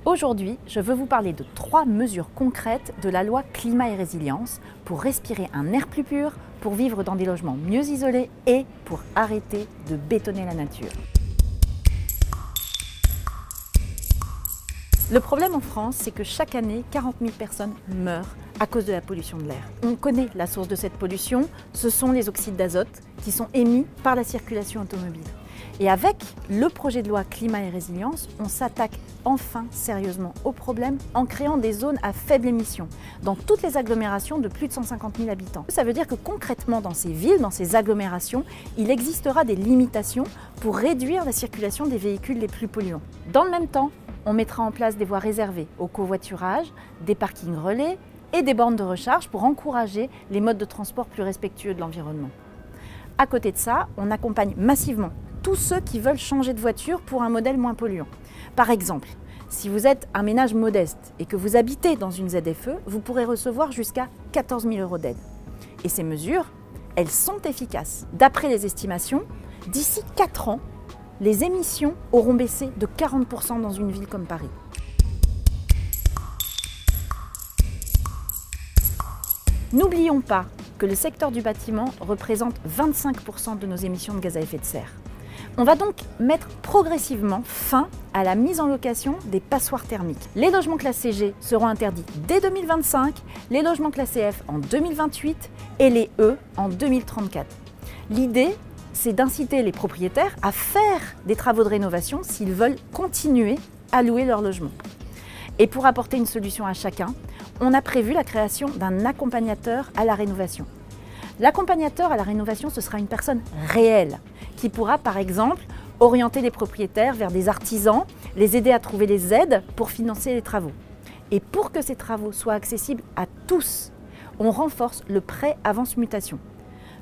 Aujourd'hui, je veux vous parler de 3 mesures concrètes de la loi Climat et Résilience pour respirer un air plus pur, pour vivre dans des logements mieux isolés et pour arrêter de bétonner la nature. Le problème en France, c'est que chaque année, 40 000 personnes meurent à cause de la pollution de l'air. On connaît la source de cette pollution, ce sont les oxydes d'azote qui sont émis par la circulation automobile. Et avec le projet de loi Climat et Résilience, on s'attaque enfin sérieusement au problème en créant des zones à faible émission dans toutes les agglomérations de plus de 150 000 habitants. Ça veut dire que concrètement dans ces villes, dans ces agglomérations, il existera des limitations pour réduire la circulation des véhicules les plus polluants. Dans le même temps, on mettra en place des voies réservées au covoiturage, des parkings relais et des bornes de recharge pour encourager les modes de transport plus respectueux de l'environnement. À côté de ça, on accompagne massivement tous ceux qui veulent changer de voiture pour un modèle moins polluant. Par exemple, si vous êtes un ménage modeste et que vous habitez dans une ZFE, vous pourrez recevoir jusqu'à 14 000 € d'aide. Et ces mesures, elles sont efficaces. D'après les estimations, d'ici 4 ans, les émissions auront baissé de 40 % dans une ville comme Paris. N'oublions pas que le secteur du bâtiment représente 25 % de nos émissions de gaz à effet de serre. On va donc mettre progressivement fin à la mise en location des passoires thermiques. Les logements classés G seront interdits dès 2025, les logements classés F en 2028 et les E en 2034. L'idée, c'est d'inciter les propriétaires à faire des travaux de rénovation s'ils veulent continuer à louer leur logement. Et pour apporter une solution à chacun, on a prévu la création d'un accompagnateur à la rénovation. L'accompagnateur à la rénovation, ce sera une personne réelle qui pourra par exemple orienter les propriétaires vers des artisans, les aider à trouver les aides pour financer les travaux. Et pour que ces travaux soient accessibles à tous, on renforce le prêt avance mutation.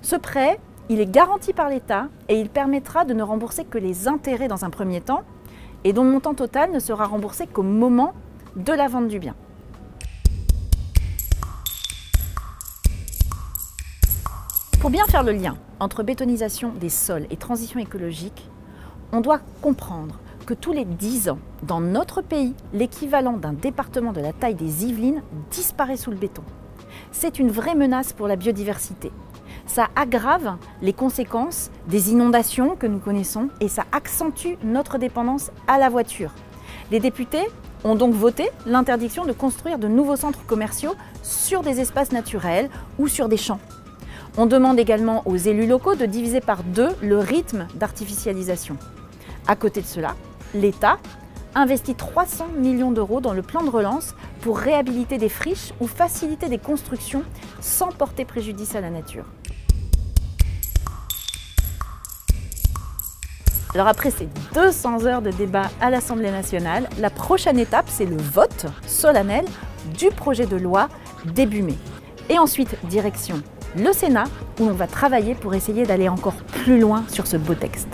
Ce prêt, il est garanti par l'État et il permettra de ne rembourser que les intérêts dans un premier temps et dont le montant total ne sera remboursé qu'au moment de la vente du bien. Pour bien faire le lien entre bétonisation des sols et transition écologique, on doit comprendre que tous les 10 ans, dans notre pays, l'équivalent d'un département de la taille des Yvelines disparaît sous le béton. C'est une vraie menace pour la biodiversité. Ça aggrave les conséquences des inondations que nous connaissons et ça accentue notre dépendance à la voiture. Les députés ont donc voté l'interdiction de construire de nouveaux centres commerciaux sur des espaces naturels ou sur des champs. On demande également aux élus locaux de diviser par 2 le rythme d'artificialisation. À côté de cela, l'État investit 300 millions d'euros dans le plan de relance pour réhabiliter des friches ou faciliter des constructions sans porter préjudice à la nature. Alors après ces 200 heures de débat à l'Assemblée nationale, la prochaine étape, c'est le vote solennel du projet de loi début mai. Et ensuite, direction le Sénat, où on va travailler pour essayer d'aller encore plus loin sur ce beau texte.